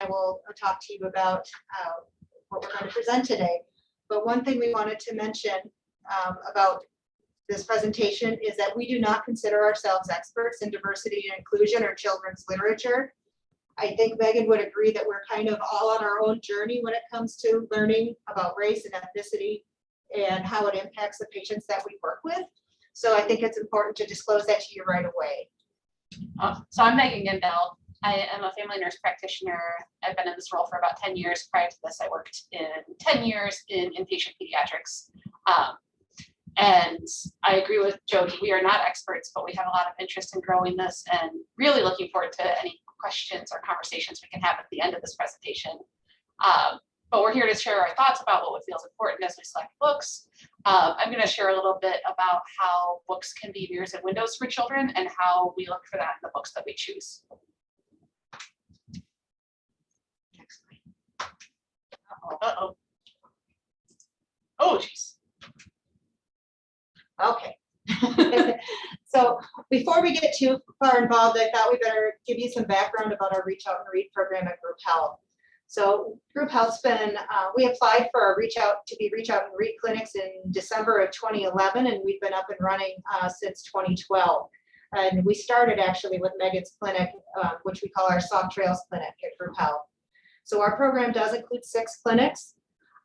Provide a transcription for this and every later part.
I will talk to you about what we're going to present today. But one thing we wanted to mention about this presentation is that we do not consider ourselves experts in diversity and inclusion or children's literature. I think Megan would agree that we're kind of all on our own journey when it comes to learning about race and ethnicity and how it impacts the patients that we work with. So I think it's important to disclose that to you right away. So I'm Megan Gendel. I am a family nurse practitioner. I've been in this role for about 10 years. Prior to this, I worked in 10 years in inpatient pediatrics. And I agree with Jody, we are not experts, but we have a lot of interest in growing this and really looking forward to any questions or conversations we can have at the end of this presentation. But we're here to share our thoughts about what feels important as we select books. I'm going to share a little bit about how books can be mirrors and windows for children and how we look for that in the books that we choose. Next slide. Uh-oh. Oh, geez. Okay. So before we get too far involved, I thought we better give you some background about our Reach Out and Read program at Group Health. So Group Health's been, we applied for our Reach Out and Read clinics in December of 2011, and we've been up and running since 2012. And we started actually with Megan's clinic, which we call our Soft Trails Clinic at Group Health. So our program does include 6 clinics.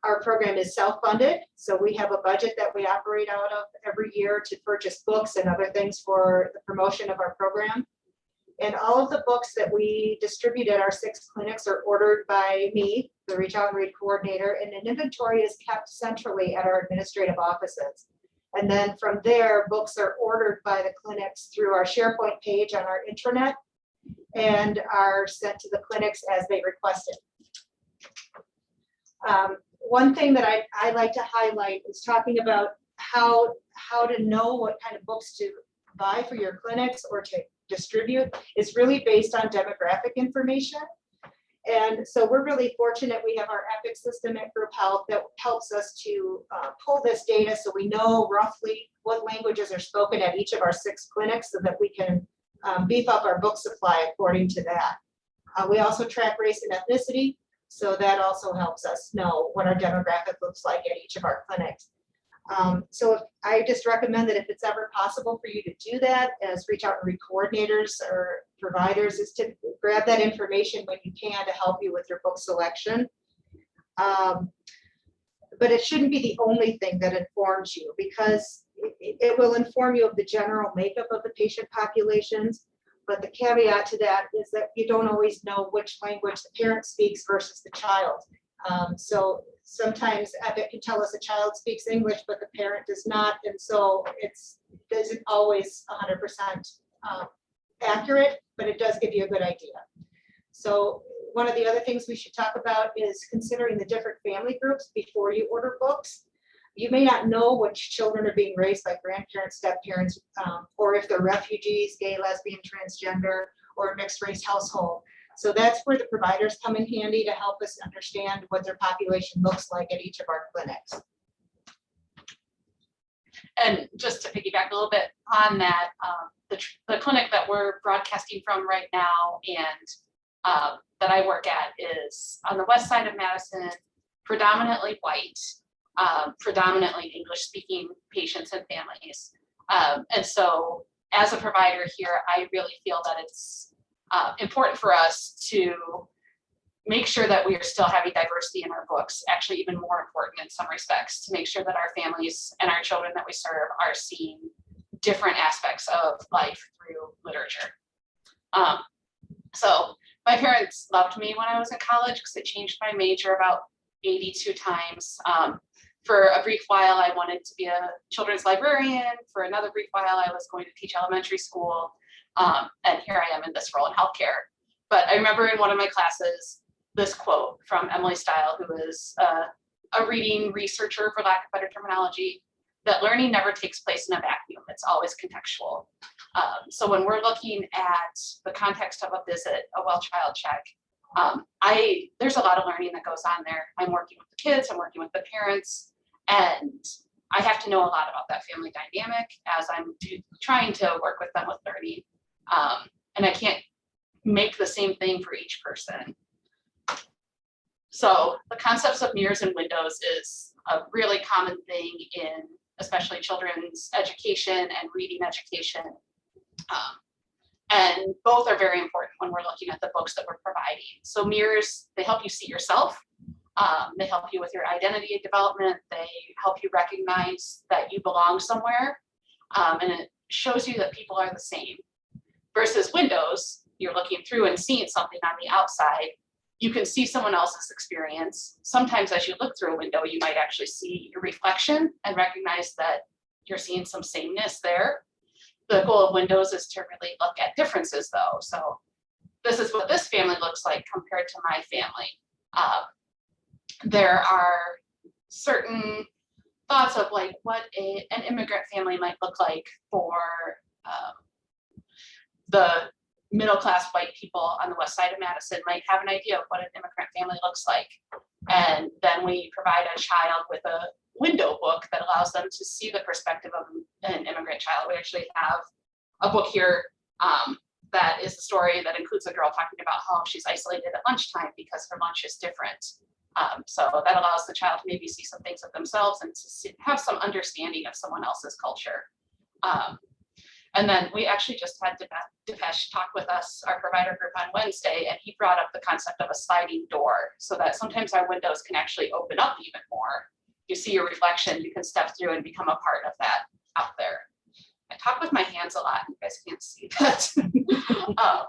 Our program is self-funded, so we have a budget that we operate out of every year to purchase books and other things for the promotion of our program. And all of the books that we distribute at our 6 clinics are ordered by me, the Reach Out and Read coordinator, and an inventory is kept centrally at our administrative offices. And then from there, books are ordered by the clinics through our SharePoint page on our intranet and are sent to the clinics as they request it. One thing that I like to highlight is talking about how to know what kind of books to buy for your clinics or to distribute is really based on demographic information. And so we're really fortunate we have our EPIC system at Group Health that helps us to pull this data so we know roughly what languages are spoken at each of our 6 clinics so that we can beef up our book supply according to that. We also track race and ethnicity. So that also helps us know what our demographic looks like at each of our clinics. So I just recommend that if it's ever possible for you to do that as Reach Out and Read coordinators or providers, is to grab that information when you can to help you with your book selection. But it shouldn't be the only thing that informs you, because it will inform you of the general makeup of the patient populations. But the caveat to that is that you don't always know which language the parent speaks versus the child. So sometimes EPIC can tell us a child speaks English, but the parent does not. And so it isn't always 100% accurate, but it does give you a good idea. So one of the other things we should talk about is considering the different family groups before you order books. You may not know which children are being raised by grandparents, step-parents, or if they're refugees, gay, lesbian, transgender, or a mixed race household. So that's where the providers come in handy to help us understand what their population looks like at each of our clinics. And just to piggyback a little bit on that, the clinic that we're broadcasting from right now and that I work at is on the west side of Madison, predominantly white. Predominantly English-speaking patients and families. And so as a provider here, I really feel that it's important for us to make sure that we are still having diversity in our books, actually even more important in some respects, to make sure that our families and our children that we serve are seeing different aspects of life through literature. So my parents loved me when I was in college because they changed my major about 82 times. For a brief while, I wanted to be a children's librarian. For another brief while, I was going to teach elementary school. And here I am in this role in healthcare. But I remember in one of my classes, this quote from Emily Stile, who is a reading researcher, for lack of better terminology, that learning never takes place in a vacuum. It's always contextual. So when we're looking at the context of a visit, a well-child check, there's a lot of learning that goes on there. I'm working with the kids, I'm working with the parents, and I have to know a lot about that family dynamic as I'm trying to work with them with learning. And I can't make the same thing for each person. So the concepts of mirrors and windows is a really common thing in especially children's education and reading education. And both are very important when we're looking at the books that we're providing. So mirrors, they help you see yourself. They help you with your identity development. They help you recognize that you belong somewhere. And it shows you that people are the same. Versus windows, you're looking through and seeing something on the outside. You can see someone else's experience. Sometimes as you look through a window, you might actually see your reflection and recognize that you're seeing some sameness there. The goal of windows is to really look at differences though. So this is what this family looks like compared to my family. There are certain thoughts of like what an immigrant family might look like for the middle-class white people on the west side of Madison might have an idea of what an immigrant family looks like. And then we provide a child with a window book that allows them to see the perspective of an immigrant child. We actually have a book here that is a story that includes a girl talking about how she's isolated at lunchtime because her lunch is different. So that allows the child to maybe see some things of themselves and to have some understanding of someone else's culture. And then we actually just had Dipesh talk with us, our provider group on Wednesday, and he brought up the concept of a sliding door so that sometimes our windows can actually open up even more. You see your reflection, you can step through and become a part of that out there. I talk with my hands a lot, you guys can't see that. I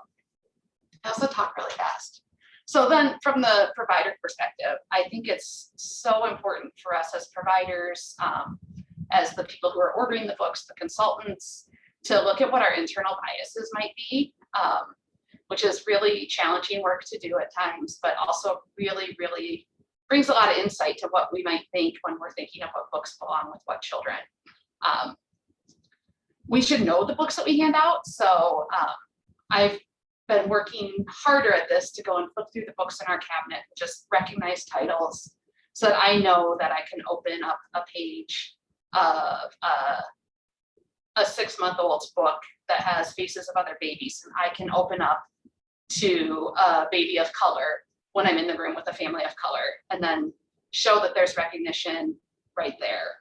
also talk really fast. So then from the provider perspective, I think it's so important for us as providers, as the people who are ordering the books, the consultants, to look at what our internal biases might be, which is really challenging work to do at times, but also really, really brings a lot of insight to what we might think when we're thinking of what books belong with what children. We should know the books that we hand out. So I've been working harder at this to go and flip through the books in our cabinet, and just recognize titles so that I know that I can open up a page of a 6-month-old's book that has faces of other babies, and I can open up to a baby of color when I'm in the room with a family of color, and then show that there's recognition right there.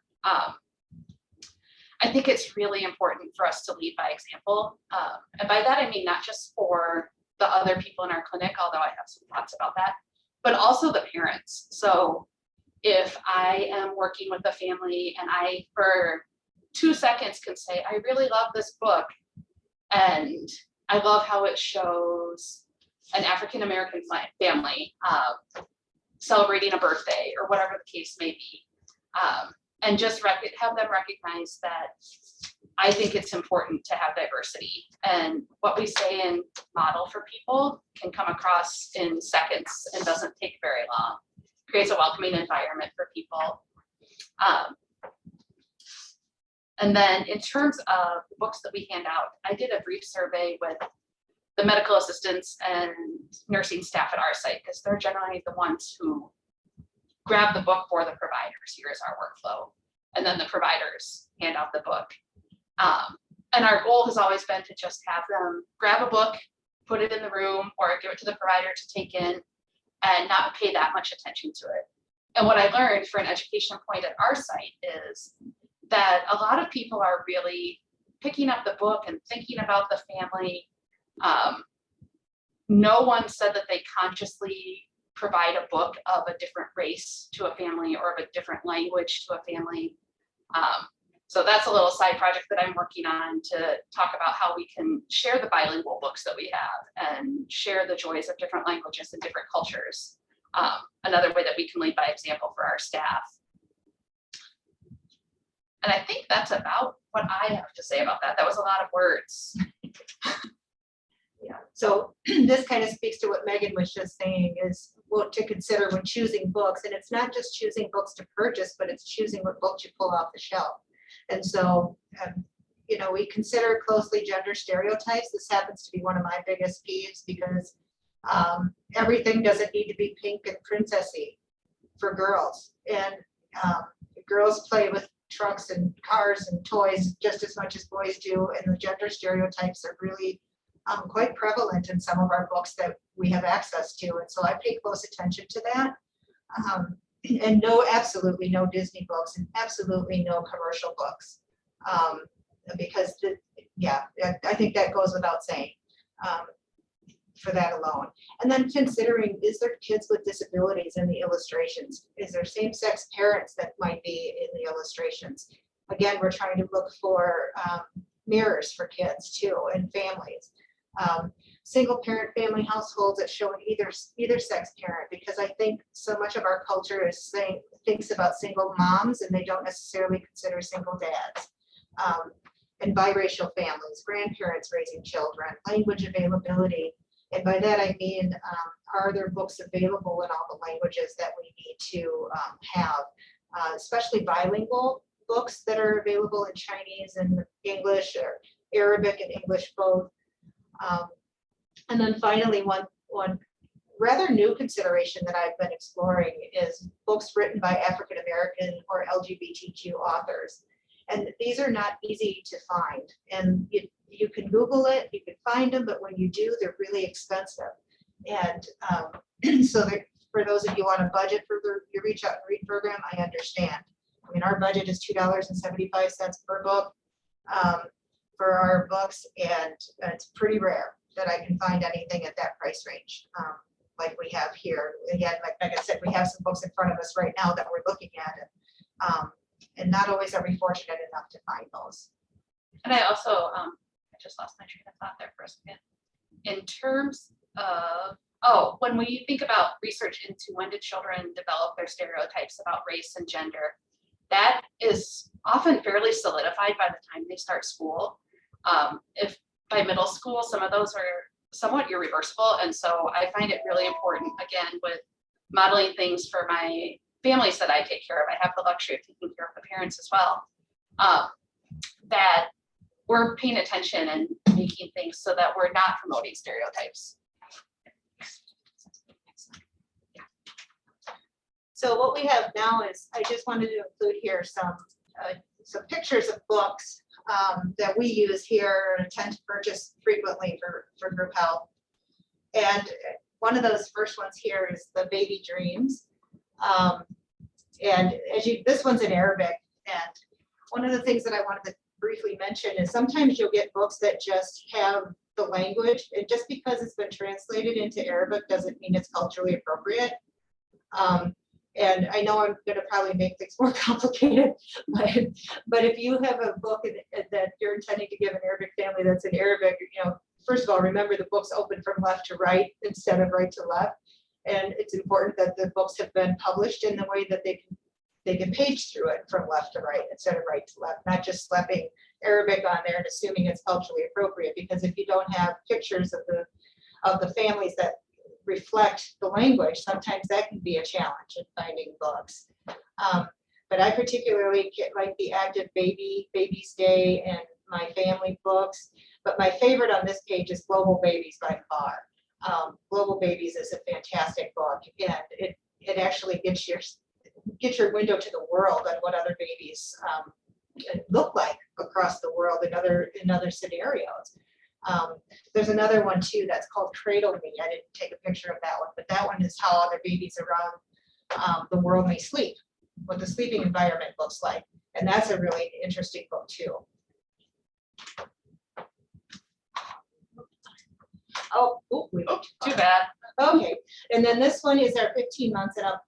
I think it's really important for us to lead by example. And by that, I mean, not just for the other people in our clinic, although I have some thoughts about that, but also the parents. So if I am working with a family and I, for 2 seconds, can say, I really love this book, and I love how it shows an African-American family celebrating a birthday or whatever the case may be. And just have them recognize that I think it's important to have diversity, and what we say and model for people can come across in seconds and doesn't take very long. Creates a welcoming environment for people. And then in terms of the books that we hand out, I did a brief survey with the medical assistants and nursing staff at our site, because they're generally the ones who grab the book for the providers. Here's our workflow. And then the providers hand out the book. And our goal has always been to just have them grab a book, put it in the room, or give it to the provider to take in, and not pay that much attention to it. And what I learned for an education point at our site is that a lot of people are really picking up the book and thinking about the family. No one said that they consciously provide a book of a different race to a family or of a different language to a family. So that's a little side project that I'm working on to talk about how we can share the bilingual books that we have and share the joys of different languages and different cultures. Another way that we can lead by example for our staff. And I think that's about what I have to say about that. That was a lot of words. Yeah, so this kind of speaks to what Megan was just saying, is what to consider when choosing books. And it's not just choosing books to purchase, but it's choosing what books you pull off the shelf. And so, you know, we consider closely gender stereotypes. This happens to be one of my biggest peeves, because everything doesn't need to be pink and princessy for girls. And girls play with trucks and cars and toys just as much as boys do. And the gender stereotypes are really quite prevalent in some of our books that we have access to. And so I pay close attention to that. And no, absolutely no Disney books and absolutely no commercial books. Because yeah, I think that goes without saying, for that alone. And then considering, is there kids with disabilities in the illustrations? Is there same-sex parents that might be in the illustrations? Again, we're trying to look for mirrors for kids too, and families. Single parent family households that show either sex parent, because I think so much of our culture is thinks about single moms and they don't necessarily consider single dads. And biracial families, grandparents raising children, language availability. And by that I mean, are there books available in all the languages that we need to have, especially bilingual books that are available in Chinese and English, or Arabic and English both. And then finally, one rather new consideration that I've been exploring is books written by African American or LGBTQ authors. And these are not easy to find. And you can Google it, you can find them, but when you do, they're really expensive. And so for those of you on a budget for your Reach Out and Read program, I understand. I mean, our budget is $2.75 per book for our books, and it's pretty rare that I can find anything at that price range like we have here. Again, like I said, we have some books in front of us right now that we're looking at, and not always are we fortunate enough to find those. And I also, I just lost my train of thought there for a second. In terms of, when we think about research into when do children develop their stereotypes about race and gender, that is often fairly solidified by the time they start school. If by middle school, some of those are somewhat irreversible. And so I find it really important, again, with modeling things for my families that I take care of. I have the luxury of taking care of the parents as well, that we're paying attention and making things so that we're not promoting stereotypes. So what we have now is, I just wanted to include here some pictures of books that we use here and tend to purchase frequently for group health. And one of those first ones here is the Baby Dreams. And this one's in Arabic. And one of the things that I wanted to briefly mention is sometimes you'll get books that just have the language, and just because it's been translated into Arabic doesn't mean it's culturally appropriate. And I know I'm going to probably make things more complicated, but if you have a book that you're intending to give an Arabic family that's in Arabic, first of all, remember the book's open from left to right instead of right to left. And it's important that the books have been published in the way that they can page through it from left to right instead of right to left, not just slapping Arabic on there and assuming it's culturally appropriate. Because if you don't have pictures of the families that reflect the language, sometimes that can be a challenge in finding books. But I particularly like the Active Baby's Day and My Family books. But my favorite on this page is Global Babies by far. Global Babies is a fantastic book, and it actually gets your window to the world and what other babies look like across the world in other scenarios. There's another one too that's called Cradle Me. I didn't take a picture of that one, but that one is how other babies around the world may sleep, what the sleeping environment looks like. And that's a really interesting book too. Too bad. Okay, and then this one is our 15 months and up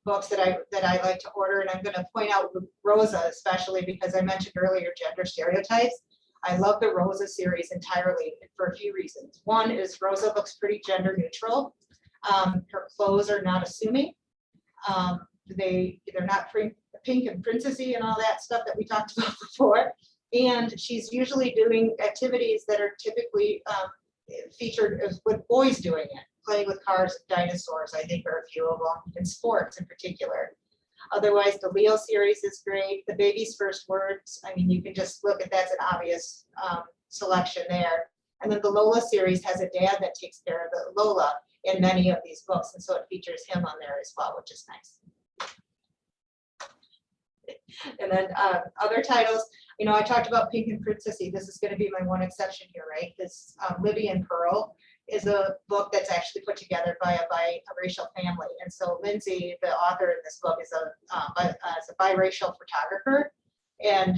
books that I like to order, and I'm going to point out Rosa especially because I mentioned earlier gender stereotypes. I love the Rosa series entirely for a few reasons. One is Rosa looks pretty gender neutral. Her clothes are not assuming. They're not pink and princessy and all that stuff that we talked about before. And she's usually doing activities that are typically featured with boys doing it, playing with cars and dinosaurs, I think are a few of them, and sports in particular. Otherwise, the Leo series is great. The Baby's First Words, I mean, you can just look at that's an obvious selection there. And then the Lola series has a dad that takes care of the Lola in many of these books, and so it features him on there as well, which is nice. And then other titles, I talked about Pink and Princessy. This is going to be my one exception here, right? This Libby and Pearl is a book that's actually put together by a biracial family. And so Lindsay, the author of this book, is a biracial photographer. And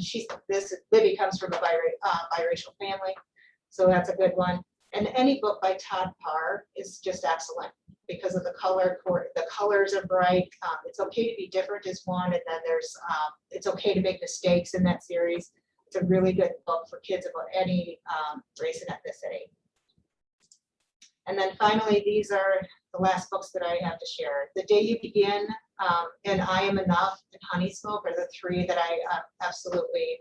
Libby comes from a biracial family. So that's a good one. And any book by Todd Parr is just excellent because of the colors are bright. It's okay to be different is one. And then there's, it's okay to make mistakes in that series. It's a really good book for kids about any race and ethnicity. And then finally, these are the last books that I have to share. The Day You Begin and I Am Enough and Honey Smoke are the three that I absolutely,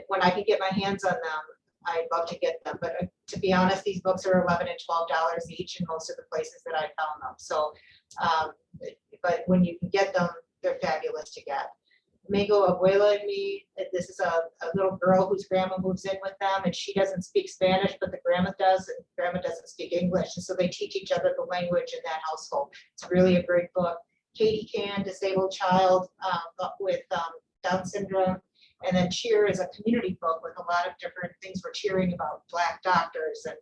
when I can get my hands on them, I'd love to get them. But to be honest, these books are $11 and $12 each in most of the places that I found them. So, but when you can get them, they're fabulous to get. Mango Abuela and Me, this is a little girl whose grandma moves in with them, and she doesn't speak Spanish, but the grandma does, and grandma doesn't speak English. And so they teach each other the language in that household. It's really a great book. Katie Can, Disabled Child with Down syndrome. And then Cheer is a community book with a lot of different things we're cheering about, Black doctors and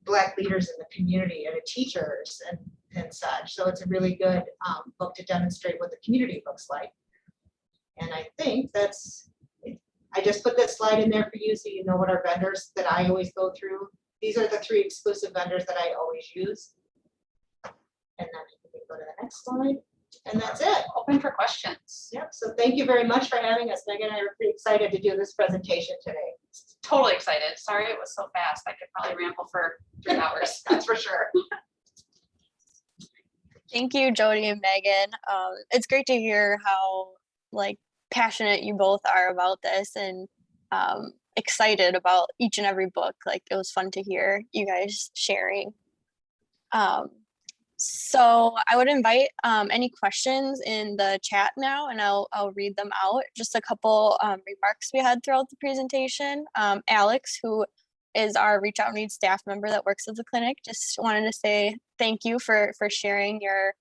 Black leaders in the community and teachers and such. So it's a really good book to demonstrate what the community looks like. And I think that's it. I just put this slide in there for you so you know what our vendors that I always go through. These are the 3 exclusive vendors that I always use. And then we can go to the next slide. And that's it. Open for questions. Yep. So thank you very much for having us. Megan and I are pretty excited to do this presentation today. Totally excited. Sorry it was so fast. I could probably ramble for 3 hours. That's for sure. Thank you, Jody and Megan. It's great to hear how passionate you both are about this and excited about each and every book. It was fun to hear you guys sharing. So I would invite any questions in the chat now, and I'll read them out. Just a couple remarks we had throughout the presentation. Alex, who is our Reach Out and Read staff member that works at the clinic, just wanted to say thank you for sharing your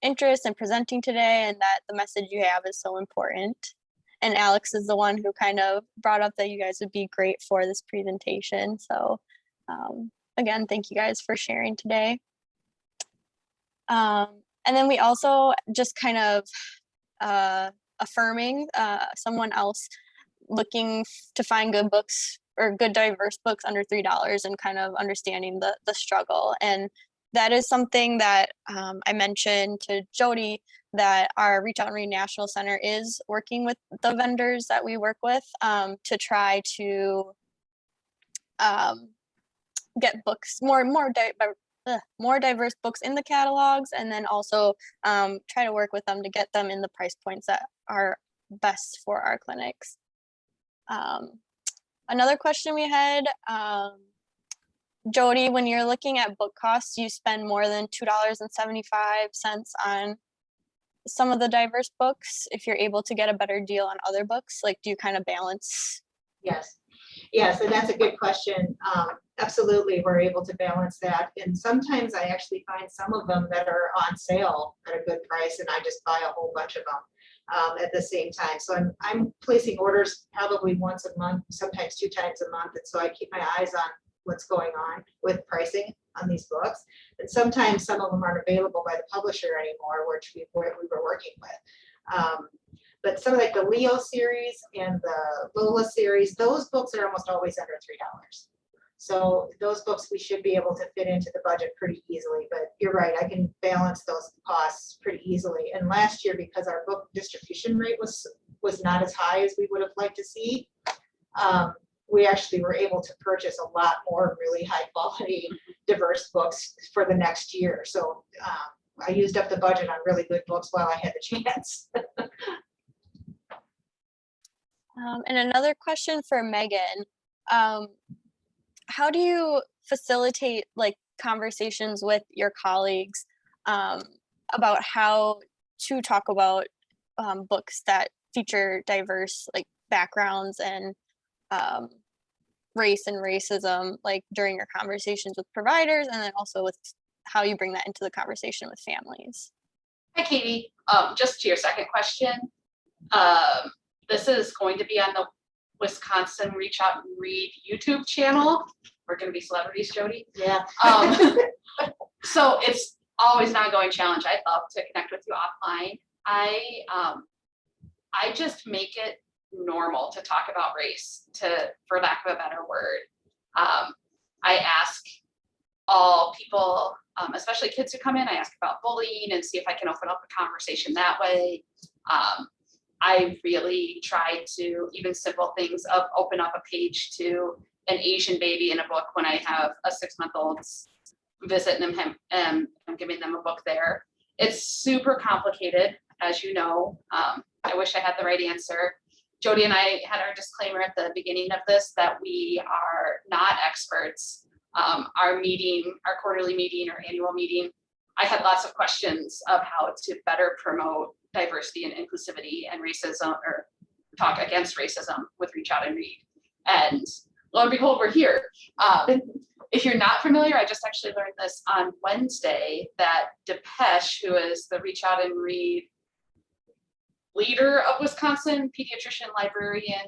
interest in presenting today, and that the message you have is so important. And Alex is the one who kind of brought up that you guys would be great for this presentation. So again, thank you guys for sharing today. And then we also just kind of affirming someone else looking to find good books or good diverse books under $3 and kind of understanding the struggle. And that is something that I mentioned to Jody, that our Reach Out and Read National Center is working with the vendors that we work with to try to get books, more diverse books in the catalogs, and then also try to work with them to get them in the price points that are best for our clinics. Another question we had, Jody, when you're looking at book costs, you spend more than $2.75 on some of the diverse books. If you're able to get a better deal on other books, do you kind of balance? Yes, and that's a good question. Absolutely, we're able to balance that. And sometimes I actually find some of them that are on sale at a good price, and I just buy a whole bunch of them at the same time. So I'm placing orders probably once a month, sometimes 2 times a month. And so I keep my eyes on what's going on with pricing on these books. And sometimes some of them aren't available by the publisher anymore, which we were working with. But some of the Leo series and the Lola series, those books are almost always under $3. So those books we should be able to fit into the budget pretty easily. But you're right, I can balance those costs pretty easily. And last year, because our book distribution rate was not as high as we would have liked to see, we actually were able to purchase a lot more really high quality, diverse books for the next year. So I used up the budget on really good books while I had the chance. And another question for Megan, how do you facilitate conversations with your colleagues about how to talk about books that feature diverse backgrounds and race and racism during your conversations with providers, and then also with how you bring that into the conversation with families? Hi, Katie. Just to your second question, this is going to be on the Wisconsin Reach Out and Read YouTube channel. We're gonna be celebrities, Jody. Yeah. So it's always an ongoing challenge. I'd love to connect with you offline. I just make it normal to talk about race, for lack of a better word. I ask all people, especially kids who come in, I ask about bullying and see if I can open up a conversation that way. I really try to, even simple things of open up a page to an Asian baby in a book when I have a 6-month-old visit and I'm giving them a book there. It's super complicated, as you know. I wish I had the right answer. Jody and I had our disclaimer at the beginning of this that we are not experts. Our quarterly meeting or annual meeting, I had lots of questions of how to better promote diversity and inclusivity and racism, or talk against racism with Reach Out and Read. And lo and behold, we're here. If you're not familiar, I just actually learned this on Wednesday that Depeche, who is the Reach Out and Read leader of Wisconsin, pediatrician, librarian,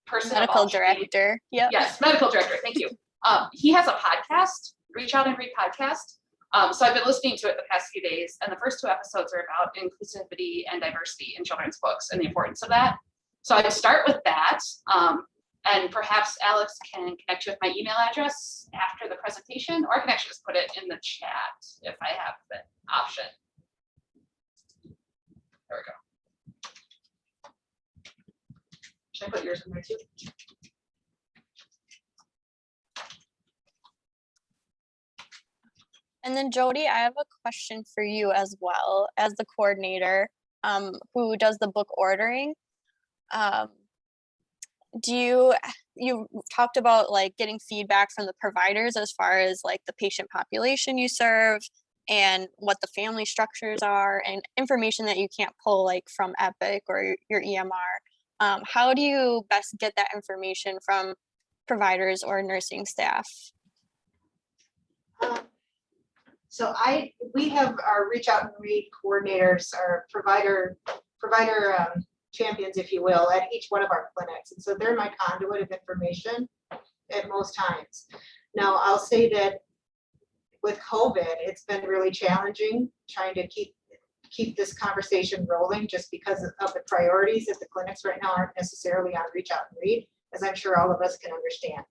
person of Medical all trades. director. Yep. Yes, medical director. Thank you. He has a podcast, Reach Out and Read podcast. So I've been listening to it the past few days, and the first 2 episodes are about inclusivity and diversity in children's books and the importance of that. So I'd start with that. And perhaps Alex can connect you with my email address after the presentation, or I can actually just put it in the chat if I have the option. There we go. Should I put yours in there too? And then Jody, I have a question for you as well as the coordinator who does the book ordering. You talked about like getting feedback from the providers as far as like the patient population you serve and what the family structures are and information that you can't pull like from Epic or your EMR. How do you best get that information from providers or nursing staff? So we have our Reach Out and Read coordinators, our provider champions, if you will, at each one of our clinics. And so they're my conduit of information at most times. Now, I'll say that with COVID, it's been really challenging trying to keep this conversation rolling just because of the priorities at the clinics right now aren't necessarily on Reach Out and Read, as I'm sure all of us can understand.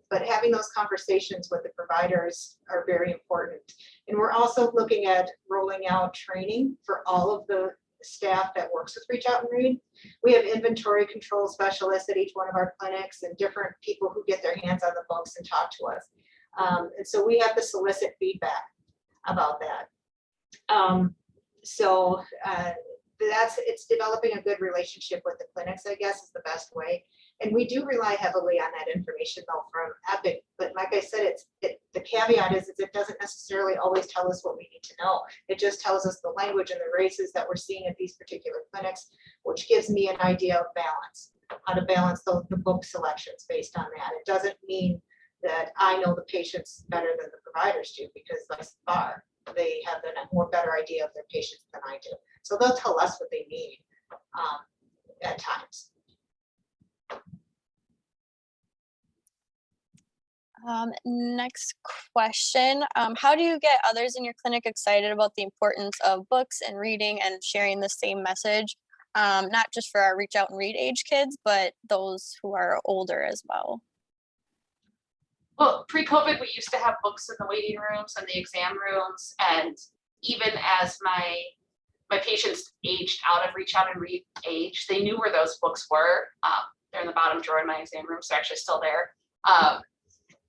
But having those conversations with the providers are very important. And we're also looking at rolling out training for all of the staff that works with Reach Out and Read. We have inventory control specialists at each one of our clinics and different people who get their hands on the books and talk to us. And so we have to solicit feedback about that. It's developing a good relationship with the clinics, I guess, is the best way. And we do rely heavily on that information though from Epic, but like I said, the caveat is it doesn't necessarily always tell us what we need to know. It just tells us the language and the races that we're seeing at these particular clinics, which gives me an idea of balance, how to balance the book selections based on that. It doesn't mean that I know the patients better than the providers do, because by far they have a more better idea of their patients than I do. So they'll tell us what they need at times. Next question. How do you get others in your clinic excited about the importance of books and reading and sharing the same message? Not just for our Reach Out and Read age kids, but those who are older as well. Well, pre-COVID, we used to have books in the waiting rooms and the exam rooms. And even as my patients aged out of Reach Out and Read age, they knew where those books were. They're in the bottom drawer in my exam room, so they're actually still there.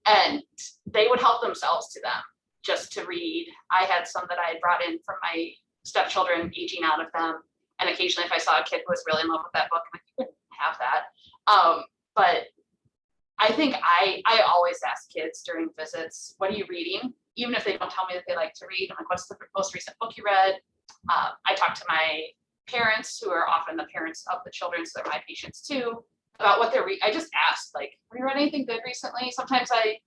And they would help themselves to them just to read. I had some that I had brought in from my stepchildren aging out of them. And occasionally if I saw a kid who was really in love with that book, I'm like, you couldn't have that. But I think I always ask kids during visits, what are you reading? Even if they don't tell me that they like to read, I'm like, what's the most recent book you read? I talk to my parents, who are often the parents of the children, so they're my patients too, about what they're reading. I just ask, like, have you read anything good recently? Sometimes I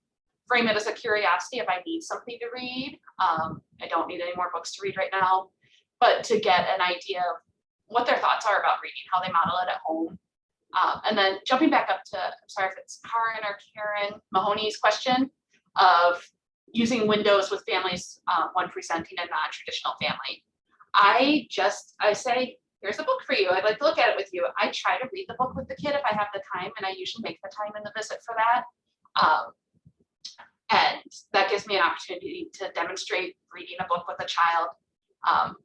frame it as a curiosity if I need something to read. I don't need any more books to read right now, but to get an idea of what their thoughts are about reading, how they model it at home. And then jumping back up to, I'm sorry if it's Karen or Karen Mahoney's question of using windows with families when presenting a non-traditional family. I say, here's a book for you. I'd like to look at it with you. I try to read the book with the kid if I have the time, and I usually make the time in the visit for that. And that gives me an opportunity to demonstrate reading a book with a child.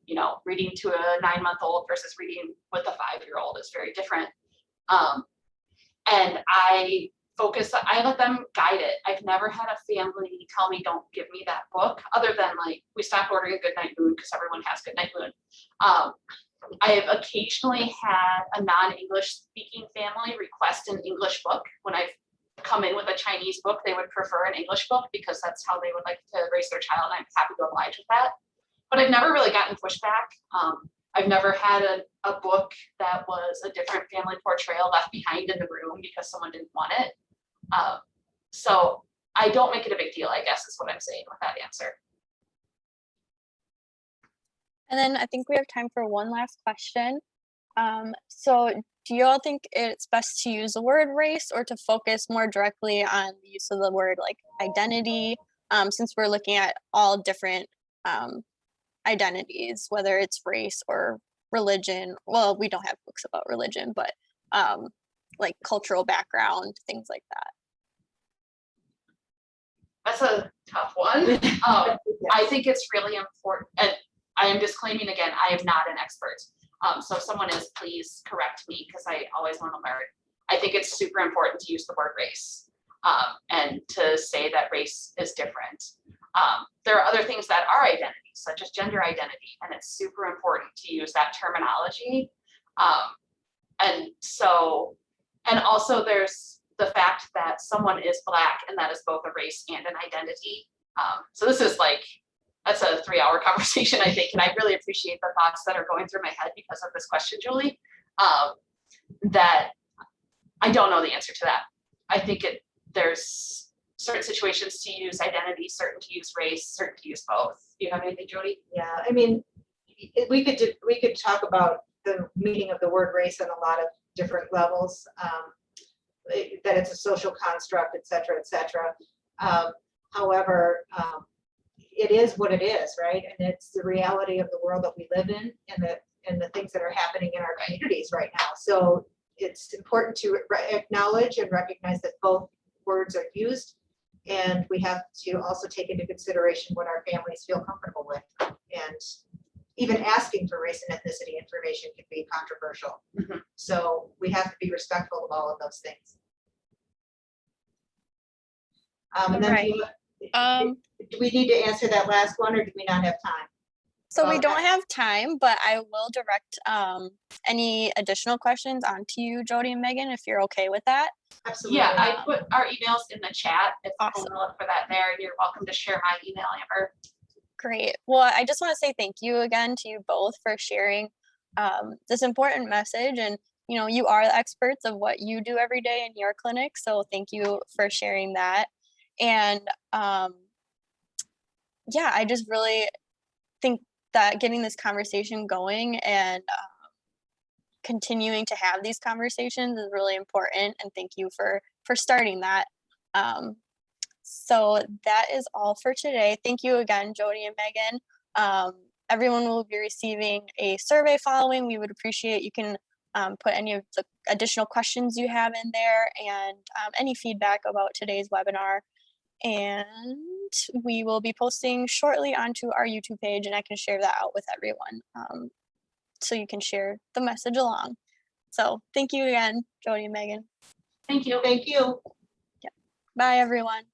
You know, reading to a 9-month-old versus reading with a 5-year-old is very different. And I let them guide it. I've never had a family tell me, don't give me that book, other than like, we stopped ordering Goodnight Moon because everyone has Goodnight Moon. I have occasionally had a non-English speaking family request an English book. When I've come in with a Chinese book, they would prefer an English book because that's how they would like to raise their child. And I'm happy to oblige with that. But I've never really gotten pushback. I've never had a book that was a different family portrayal left behind in the room because someone didn't want it. So I don't make it a big deal, I guess is what I'm saying with that answer. And then I think we have time for one last question. So do you all think it's best to use the word race or to focus more directly on the use of the word like identity, since we're looking at all different identities, whether it's race or religion? Well, we don't have books about religion, but like cultural background, things like that. That's a tough one. I think it's really important, and I am disclaiming again, I am not an expert. So if someone is, please correct me because I always want to learn. I think it's super important to use the word race and to say that race is different. There are other things that are identities, such as gender identity, and it's super important to use that terminology. And also there's the fact that someone is Black, and that is both a race and an identity. So this is like, that's a 3-hour conversation, I think, and I really appreciate the thoughts that are going through my head because of this question, Julie. That I don't know the answer to that. I think there's certain situations to use identity, certain to use race, certain to use both. Do you have anything, Jody? Yeah, I mean, we could talk about the meaning of the word race on a lot of different levels. That it's a social construct, et cetera, et cetera. However, it is what it is, right? And it's the reality of the world that we live in and the things that are happening in our communities right now. So it's important to acknowledge and recognize that both words are used. And we have to also take into consideration what our families feel comfortable with. And even asking for race and ethnicity information can be controversial. Mm-hmm. So we have to be respectful of all of those things. And then Right. do we need to answer that last one, or do we not have time? So we Okay. don't have time, but I will direct any additional questions onto you, Jody and Megan, if you're okay with that. Absolutely. Yeah, I put our emails in the chat. If Awesome. people want to look for that there, you're welcome to share my email, Amber. Great. Well, I just want to say thank you again to you both for sharing this important message. And, you know, you are the experts of what you do every day in your clinic. So thank you for sharing that. And yeah, I just really think that getting this conversation going and continuing to have these conversations is really important. And thank you for starting that. So that is all for today. Thank you again, Jody and Megan. Everyone will be receiving a survey following. We would appreciate you can put any of the additional questions you have in there and any feedback about today's webinar. And we will be posting shortly onto our YouTube page, and I can share that out with everyone so you can share the message along. So thank you again, Jody and Megan. Thank you. Thank you. Bye, everyone.